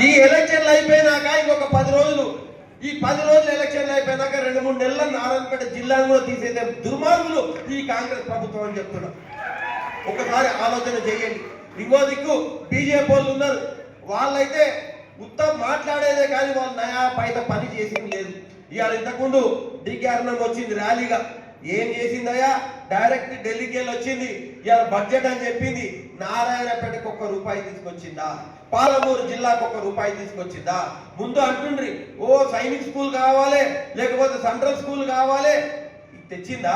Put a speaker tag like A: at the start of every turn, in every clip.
A: ఈ ఎలక్షన్లు అయిపోయినాక ఇంకొక 10 రోజులు, ఈ 10 రోజులు ఎలక్షన్లు అయిపోయినాక 2-3 నెలల నారాయణపేట జిల్లాను కూడా తీసేదే దుర్మార్గులు ఈ కాంగ్రెస్ ప్రభుత్వం అని చెప్తున్నా. ఒకసారి ఆలోచన చేయండి. ఇంకో దిక్కు బీజేపీ వాళ్ళు ఉన్నారు. వాళ్ళైతే ఉత్తమ్ మాట్లాడేదే కానీ వాళ్ళు నయా పైన పని చేసింది లేదు. ఇవాళ ఇంతకుముందు డికారణం వచ్చింది ర్యాలీగా, ఏం చేసిందయ్యా? డైరెక్ట్ ఢిల్లీకి వెళ్ళి వచ్చింది. ఇవాళ బడ్జెట్ అని చెప్పింది. నారాయణపేటకు ₹1 తీసుకొచ్చిందా? పాలమూరు జిల్లాకు ₹1 తీసుకొచ్చిందా? ముందు అంటుండ్రి ఓ సైనిక్ స్కూల్ కావాలి, లేకపోతే సెంట్రల్ స్కూల్ కావాలి. తెచ్చిందా?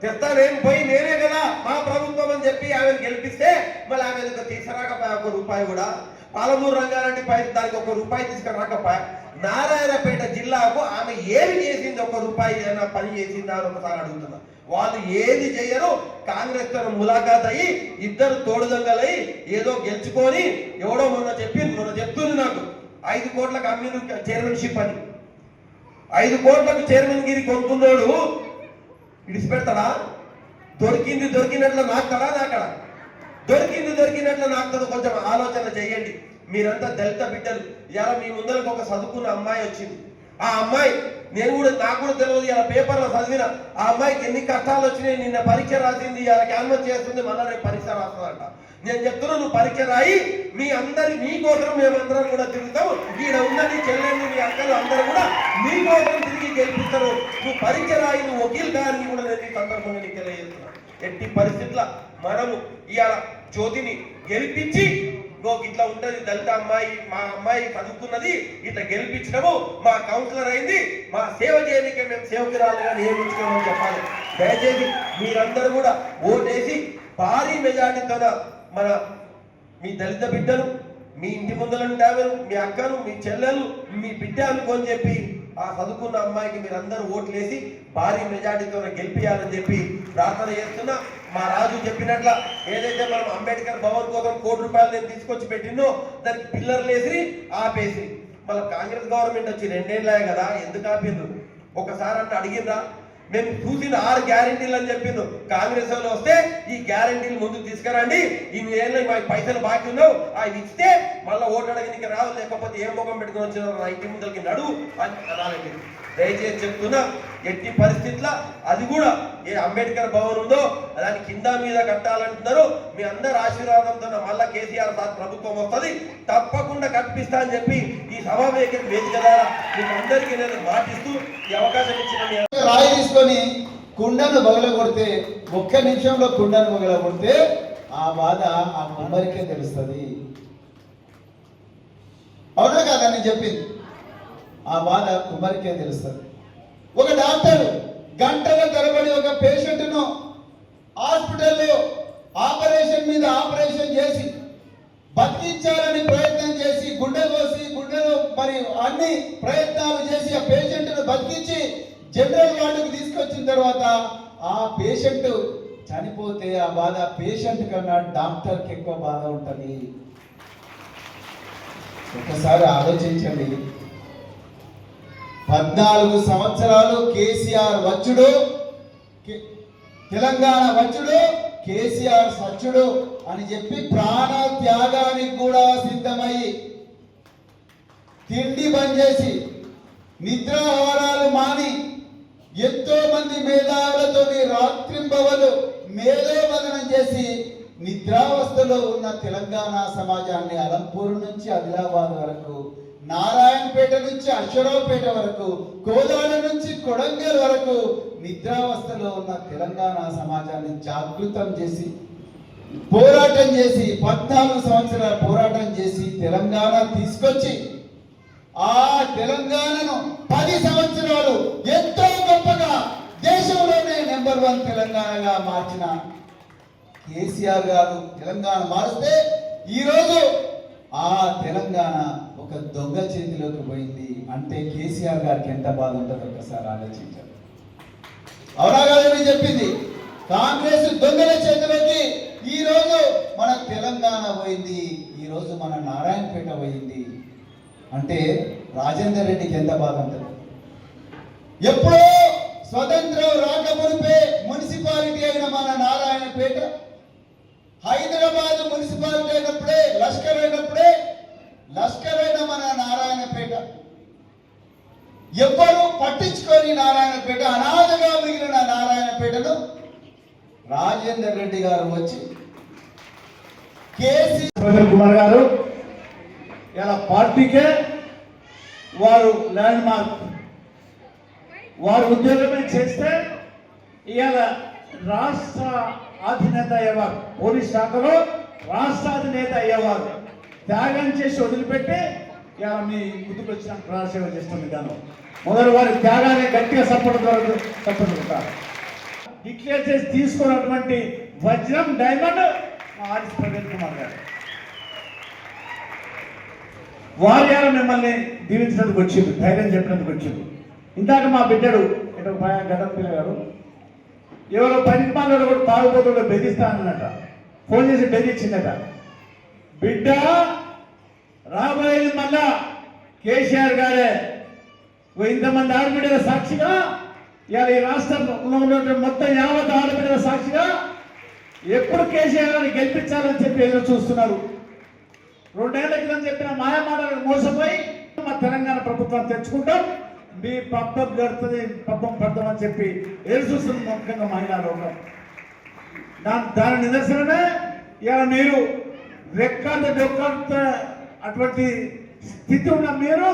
A: తెస్తానేం పోయి నేనే కదా మా ప్రభుత్వం అని చెప్పి ఆమెను గెలిపిస్తే మళ్ళీ ఆమె తీసుకురాకపోయా ₹1 కూడా. పాలమూరు రంగారెడ్డి పై దానికి ₹1 తీసుకురాకపోయా. నారాయణపేట జిల్లాకు ఆమె ఏమి చేసింది? ₹1 ఏమైనా పని చేసిందా అని ఒకసారి అడుగుతున్నా. వాళ్ళు ఏది చేయరు. కాంగ్రెస్ తో ములాఖాత్ అయ్యి ఇద్దరు తోడుదంగలై ఏదో గెలుచుకొని ఎవడో మొన్న చెప్తుంది నాకు 5 కోట్లకు అమ్మిన చైర్మన్షిప్ అని. 5 కోట్లకు చైర్మన్ గిరి కొనుక్కున్నాడు. విడిచిపెడతాడా? దొరికినట్లు నాకుతాడా? నాకడా? దొరికినట్లు నాకుతాడు. కొంచెం ఆలోచన చేయండి. మీరంతా దళిత బిడ్డలు. ఇలా మీ ముందరకు ఒక చదువుకున్న అమ్మాయి వచ్చింది. ఆ అమ్మాయి నాకు కూడా తెలియదు, ఇలా పేపర్లో చదివిన. ఆ అమ్మాయికి ఎన్ని కష్టాలు వచ్చినాయి. నిన్న పరీక్ష రాసింది, ఇలా క్యాన్వస్ చేస్తుంది, మళ్ళీ రేపు పరీక్ష రాస్తుందంట. నేను చెప్తున్నా, నువ్వు పరీక్ష రాయి. మీకోసం మేమందరం కూడా తిరుగుతాం. ఈడ ఉన్న నీ చెల్లెళ్ళు, మీ అక్కలు అందరూ కూడా మీకోసం తిరిగి గెలిపిస్తారు. నువ్వు పరీక్ష రాయి, నువ్వు వకీల్ గారిని కూడా నేను ఈ సందర్భంగా నీకు తెలియజేస్తున్నా. ఎట్టి పరిస్థితుల మనము ఇవాళ జ్యోతిని గెలిపించి ఇట్లా ఉంటది దళిత అమ్మాయి, మా అమ్మాయి చదువుకున్నది, ఇట్లా గెలిపించడము, మా కౌన్సిలర్ అయింది, మా సేవ చేయడానికే మేము సేవకురాలుగా నియమించుకోమని చెప్పాలి. దయచేసి మీరందరూ కూడా ఓటేసి భారీ మెజార్టీతో మన మీ దళిత బిడ్డను, మీ ఇంటి ముందర మీ అక్కను, మీ చెల్లెలు, మీ బిడ్డ అనుకోని చెప్పి ఆ చదువుకున్న అమ్మాయికి మీరందరూ ఓట్లేసి భారీ మెజార్టీతో గెలిపియాలని చెప్పి ప్రార్థన చేస్తున్నా. మా రాజు చెప్పినట్ల ఏదైతే మనం అంబేద్కర్ భవన్ కోసం ₹1 నేను తీసుకొచ్చి పెట్టినో దానికి పిల్లర్లు వేసి ఆపేసి, మళ్ళీ కాంగ్రెస్ గవర్నమెంట్ వచ్చి 2 ఏళ్ళే కదా, ఎందుకు ఆపిండ్రు? ఒకసారి అంటే అడిగిందా? మేము చూసిన 6 గ్యారెంటీలు అని చెప్పిండ్రు. కాంగ్రెస్ వాళ్ళు వస్తే ఈ గ్యారెంటీలు ముందుకు తీసుకురండి, ఇన్ని ఏళ్ళు మాకు పైసలు బాకీ ఉన్నావు, అవి ఇస్తే మళ్ళీ ఓటు అడగనికి రాదు, లేకపోతే ఏ ముఖం పెట్టుకుని వచ్చిన ఇంటి ముందరికి నడు అని అనాలండి. దయచేసి చెప్తున్నా, ఎట్టి పరిస్థితుల్లో అది కూడా ఏ అంబేద్కర్ భవన్ ఉందో దాని కింద మీద కట్టాలంటున్నారు. మీ అందరి ఆశీర్వాదంతో మళ్ళా కేసీఆర్ సార్ ప్రభుత్వం వస్తుంది, తప్పకుండా కల్పిస్తా అని చెప్పి ఈ సమావేశం వేదిక ద్వారా మీకు అందరికీ నేను మాటిస్తూ ఈ అవకాశం ఇచ్చిన
B: రాయి తీసుకొని కుండను పగలగొడితే, 1 నిమిషంలో కుండను పగలగొడితే ఆ బాధ ఆ కుమ్మరికే తెలుస్తుంది. అవునా కదా? నేను చెప్పింది ఆ బాధ కుమ్మరికే తెలుస్తుంది. ఒక డాక్టర్ గంటల తరబడి ఒక పేషెంట్ను హాస్పిటల్లో ఆపరేషన్ మీద ఆపరేషన్ చేసి బతికించాలని ప్రయత్నం చేసి గుండెలో మరి అన్ని ప్రయత్నాలు చేసి ఆ పేషెంట్ను బతికించి జనరల్ వార్డుకు తీసుకొచ్చిన తర్వాత ఆ పేషెంట్ చనిపోతే ఆ బాధ పేషెంట్ కన్నా డాక్టర్కి ఎక్కువ బాధ ఉంటుంది. ఒకసారి ఆలోచించండి. 14 సంవత్సరాలు కేసీఆర్ వచ్చుడు, తెలంగాణ వచ్చుడు, కేసీఆర్ సచ్చుడు అని చెప్పి ప్రాణ త్యాగానికి కూడా సిద్ధమై తిండి బంద్ చేసి నిద్రాహారాలు మాని ఎంతో మంది మేధావులతో రాత్రింబవలు మేధోమదనం చేసి నిద్రావస్థలో ఉన్న తెలంగాణ సమాజాన్ని అలంపూర్ నుంచి ఆదిలాబాద్ వరకు, నారాయణపేట నుంచి అశ్వరావుపేట వరకు, కోదాడ నుంచి కొడంగల్ వరకు నిద్రావస్థలో ఉన్న తెలంగాణ సమాజాన్ని జాగృతం చేసి పోరాటం చేసి 14 సంవత్సరాల పోరాటం చేసి తెలంగాణ తీసుకొచ్చి ఆ తెలంగాణను 10 సంవత్సరాలు ఎంతో గొప్పగా దేశంలోనే నెంబర్ 1 తెలంగాణగా మార్చిన కేసీఆర్ గారు తెలంగాణ మారిస్తే ఈరోజు ఆ తెలంగాణ ఒక దొంగ చేతిలోకి పోయింది అంటే కేసీఆర్ గారికి ఎంత బాధ ఉంటుందో ఒకసారి ఆలోచించారు. అవునా కాదని చెప్పింది. కాంగ్రెస్ దొంగల చేతిలోకి ఈరోజు మన తెలంగాణ పోయింది, ఈరోజు మన నారాయణపేట పోయింది అంటే రాజేందర్ రెడ్డికి ఎంత బాధ ఉంటుంది. ఎప్పుడో స్వతంత్రం రాకమునిపే మున్సిపాలిటీ అయిన మన నారాయణపేట హైదరాబాద్ మున్సిపాలిటీ అయినప్పుడే, లష్కర్ అయినప్పుడే లష్కరైన మన నారాయణపేట ఎవ్వరూ పట్టించుకొని నారాయణపేట అనాథగా మిగిలిన నారాయణపేటను రాజేందర్ రెడ్డి గారు వచ్చి కేసీ
C: ప్రవీణ్ కుమార్ గారు ఇలా పార్టీకే వారు ల్యాండ్ మార్క్. వారు ఉద్యోగమే చేస్తే ఇవాళ రాష్ట్ర అధినేత అయ్యేవారు, పోలీస్ శాఖలో రాష్ట్ర అధినేత అయ్యేవారు త్యాగం చేసి వదిలిపెట్టి ఇలా మీ ముందుకు వచ్చిన ప్రజాసేవ చేస్తుంది. గాను మొదలు వారి త్యాగాన్ని గట్టిగా సపోర్ట్ కొట్టారు. డిక్లేర్ చేసి తీసుకున్నటువంటి వజ్రం డైమండ్ మా ఆర్ఎస్ ప్రవీణ్ కుమార్ గారు. వారు మిమ్మల్ని దీవించినందుకు వచ్చింది, ధైర్యం చెప్పినందుకు వచ్చింది. ఇందాక మా బిడ్డడు ఇటు గడ్డపిల్ల గారు ఎవరో పరిమాణంలో కూడా తాగుబోతుండో బెదిరిస్తానన్నట, ఫోన్ చేసి బెదిరించిందట. బిడ్డ రాబోయేది మళ్ళా కేసీఆర్ గారే. ఇంతమంది ఆడబిడ్డల సాక్షిగా ఇవాళ ఈ రాష్ట్రంలో ఉన్నటువంటి మొత్తం యావత్ ఆడబిడ్డల సాక్షిగా ఎప్పుడు కేసీఆర్ గారిని గెలిపించాలని చెప్పి ఎదురు చూస్తున్నారు. 2 ఏళ్ల క్రితం చెప్పిన మాయమాటలకు మోసపోయి మా తెలంగాణ ప్రభుత్వం తెచ్చుకుంటాం, మీ పబ్బం గడుతుంది, పబ్బం పడతామని చెప్పి ఎదురు చూస్తుంది ముఖ్యంగా మహిళా లోకం. దాని నిదర్శనమే ఇవాళ మీరు రెక్కార్డు అటువంటి స్థితి ఉన్న మీరు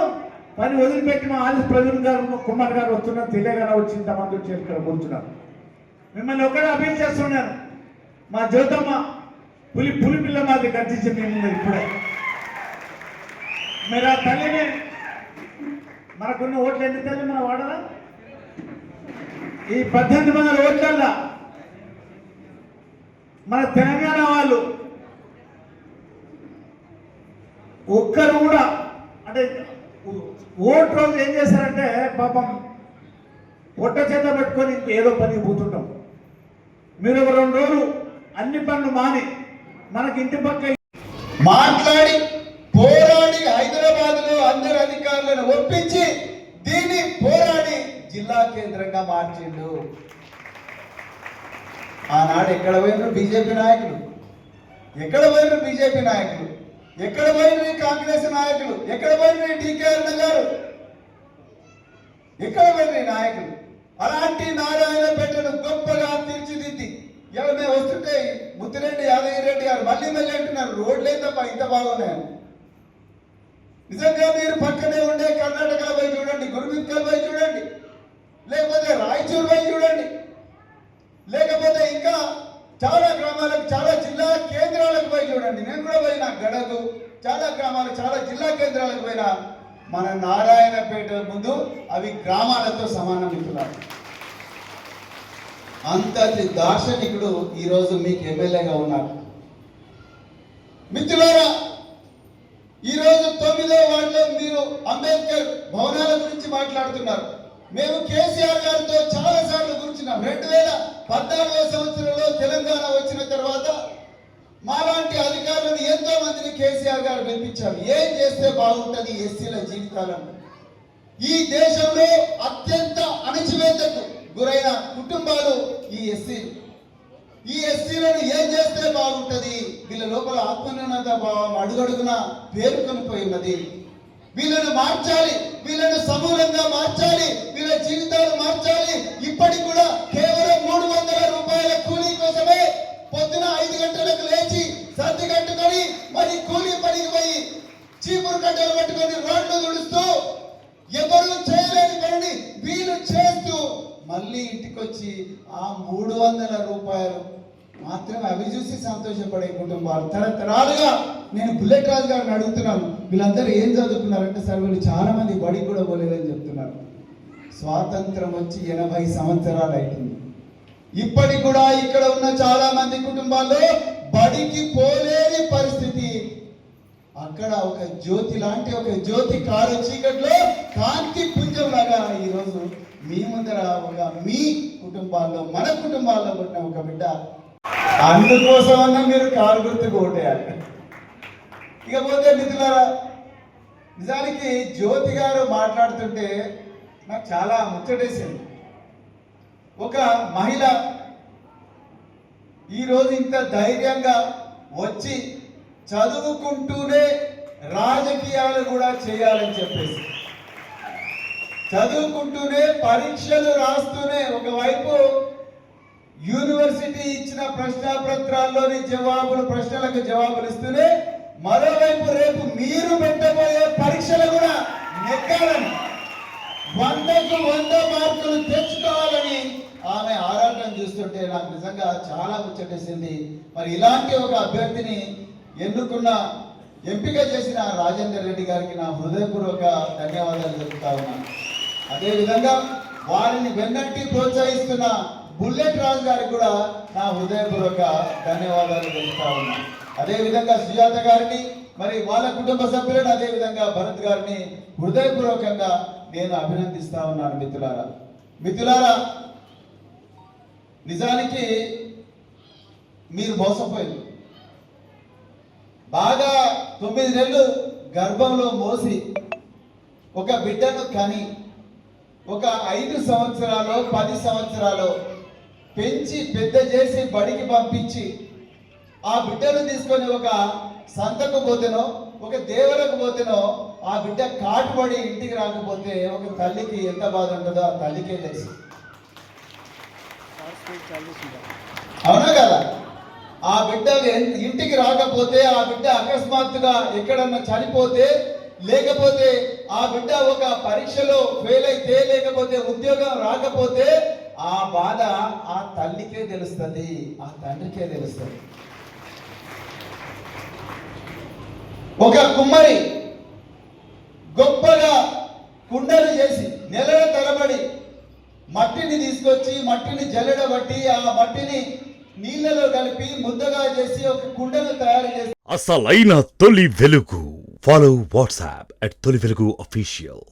C: పని వదిలిపెట్టి మా ఆర్ఎస్ ప్రవీణ్ గారు కుమార్ గారు వస్తున్నారు, తెలియగానే వచ్చి ఇంతమంది వచ్చి ఇక్కడ కూర్చున్నారు. మిమ్మల్ని ఒక్కడే అపీల్ చేస్తున్నాను, మా జ్యోతమ్మ పులి పిల్ల మాది గర్జించి మేము ఇప్పుడే మీరు ఆ తల్లిని, మనకున్న ఓట్లు ఎన్ని తల్లి మన వాడరా? ఈ 1800 ఓట్లల్లా మన తెలంగాణ వాళ్ళు ఒక్కరు కూడా అంటే ఓటు రోజు ఏం చేశారంటే పాపం పొట్ట చేత పెట్టుకొని ఏదో పనికి పోతుంటాం. మీరు ఒక 2 రోజులు అన్ని పనులు మాని మనకి ఇంటి పక్క
B: మాట్లాడి పోరాడి హైదరాబాద్ లో అందరు అధికారులను ఒప్పించి దీన్ని పోరాడి జిల్లా కేంద్రంగా మార్చిండు. ఆనాడు ఎక్కడ పోయినారు బీజేపీ నాయకులు, ఎక్కడ పోయినారు బీజేపీ నాయకులు, ఎక్కడ పోయినారు కాంగ్రెస్ నాయకులు, ఎక్కడ పోయినారు డీకే అన్న గారు, ఎక్కడ పోయినారు నాయకులు? అలాంటి నారాయణపేటను గొప్పగా తీర్చిదిద్ది ఇలా మేము వస్తుంటే ముత్తిరెడ్డి యాదగిరి రెడ్డి గారు మళ్ళీ అంటున్నారు రోడ్లే తప్ప ఇంత బాగున్నాయని. నిజంగా మీరు పక్కనే ఉండే కర్ణాటకలో పోయి చూడండి, గురుమిత్కల్ పోయి చూడండి, లేకపోతే రాయచూరు పోయి చూడండి, లేకపోతే ఇంకా చాలా గ్రామాలకు చాలా జిల్లా కేంద్రాలకు పోయి చూడండి. నేను కూడా పోయినా గడకు, చాలా గ్రామాలు చాలా జిల్లా కేంద్రాలకు పోయినా మన నారాయణపేట ముందు అవి గ్రామాలతో సమానం మిత్రులారు. అంతటి దార్శనికుడు ఈరోజు మీకు ఎమ్మెల్యేగా ఉన్నారు. మిత్రులారా, ఈరోజు 9వ వార్డులో మీరు అంబేద్కర్ భవనాల గురించి మాట్లాడుతున్నారు. మేము కేసీఆర్ గారితో చాలా సార్లు కూర్చున్నాం. 2014వ సంవత్సరంలో తెలంగాణ వచ్చిన తర్వాత మాలాంటి అధికారులను ఎంతో మందిని కేసీఆర్ గారు పిలిపించారు. ఏం చేస్తే బాగుంటుంది ఎస్సీల జీవితాలను? ఈ దేశంలో అత్యంత అణచివేతకు గురైన కుటుంబాలు ఈ ఎస్సీలు. ఈ ఎస్సీలను ఏం చేస్తే బాగుంటుంది? వీళ్ళ లోపల ఆత్మన్యూనత భావం అడుగడుగున పేరుకొని ఉన్నది. వీళ్ళను మార్చాలి, వీళ్ళను సమూలంగా మార్చాలి, వీళ్ళ జీవితాలు మార్చాలి. ఇప్పటికి కూడా కేవలం 300 రూపాయల కూలీ కోసమే పొద్దున 5 గంటలకు లేచి సర్ది కట్టుకొని మరి కూలీ పనికి పోయి చీపురు కట్టలు పట్టుకొని రోడ్లు తుడుస్తూ ఎవరు చేయలేని పనిని వీళ్ళు చేస్తూ మళ్ళీ ఇంటికి వచ్చి ఆ 300 రూపాయలు మాత్రమే అవి చూసి సంతోషపడే కుటుంబాలు తరతరాలుగా. నేను బుల్లెట్ రాజు గారిని అడుగుతున్నాను, వీళ్ళందరూ ఏం చదువుకున్నారంటే సార్ వీళ్ళు చాలా మంది బడికి కూడా పోలేదని చెప్తున్నారు. స్వాతంత్రం వచ్చి 80 సంవత్సరాలు అవుతుంది. ఇప్పటికి కూడా ఇక్కడ ఉన్న చాలా మంది కుటుంబాల్లో బడికి పోలేని పరిస్థితి. అక్కడ ఒక జ్యోతి లాంటి ఒక జ్యోతి కారు చీకట్లో కాంతి పుంజం లాగా ఈరోజు మీ ముందర ఒక మీ కుటుంబాల్లో మన కుటుంబాల్లో పుట్టిన ఒక బిడ్డ. అందుకోసమన్నా మీరు కారు గుర్తుకు ఓటేయాలి. ఇకపోతే మిత్రులారా, నిజానికి జ్యోతి గారు మాట్లాడుతుంటే నాకు చాలా ముచ్చటేసింది. ఒక మహిళ ఈరోజు ఇంత ధైర్యంగా వచ్చి చదువుకుంటూనే రాజకీయాలు కూడా చేయాలని చెప్పేసి చదువుకుంటూనే పరీక్షలు రాస్తూనే ఒకవైపు యూనివర్సిటీ ఇచ్చిన ప్రశ్నాపత్రాల్లోని ప్రశ్నలకు జవాబులు ఇస్తూనే మరోవైపు రేపు మీరు పెట్టబోయే పరీక్షలు కూడా నెగ్గాలని 100కు 100 మార్కులు తెచ్చుకోవాలని ఆమె ఆరాటం చూస్తుంటే నాకు నిజంగా చాలా ముచ్చటేసింది. మరి ఇలాంటి ఒక అభ్యర్థిని ఎంపిక చేసిన రాజేందర్ రెడ్డి గారికి నా హృదయపూర్వక ధన్యవాదాలు తెలుపుతా ఉన్నాను. అదేవిధంగా వారిని వెన్నంటి ప్రోత్సహిస్తున్న బుల్లెట్ రాజు గారికి కూడా నా హృదయపూర్వక ధన్యవాదాలు తెలుపుతా ఉన్నాను. అదేవిధంగా సుజాత గారిని మరి వాళ్ళ కుటుంబ సభ్యులను అదేవిధంగా భరత్ గారిని హృదయపూర్వకంగా నేను అభినందిస్తా ఉన్నాను. మిత్రులారా నిజానికి మీరు మోసపోయింది. బాగా 9 నెలలు గర్భంలో మోసి ఒక బిడ్డను కని ఒక 5 సంవత్సరాలు 10 సంవత్సరాలు పెంచి పెద్ద చేసి బడికి పంపించి ఆ బిడ్డను తీసుకొని ఒక సంతకు పోతేనో ఒక దేవరకు పోతేనో ఆ బిడ్డ కాటుపడి ఇంటికి రాకపోతే ఒక తల్లికి ఎంత బాధ ఉంటుందో ఆ తల్లికే తెలుసు. అవునా కదా? ఆ బిడ్డ ఇంటికి రాకపోతే ఆ బిడ్డ అకస్మాత్తుగా ఎక్కడన్నా చనిపోతే లేకపోతే ఆ బిడ్డ ఒక పరీక్షలో ఫెయిల్ అయితే లేకపోతే ఉద్యోగం రాకపోతే ఆ బాధ ఆ తల్లికే తెలుస్తుంది, ఆ తండ్రికే తెలుస్తుంది. ఒక కుమ్మరి గొప్పగా కుండలు చేసి నెలల తరబడి మట్టిని తీసుకొచ్చి మట్టిని జల్లెడబట్టి ఆ మట్టిని నీళ్ళలో కలిపి ముద్దగా చేసి ఒక కుండను తయారు చేసి
D: అసలైన తొలి వెలుగు. ఫాలో వాట్సాప్ @తొలి వెలుగు official.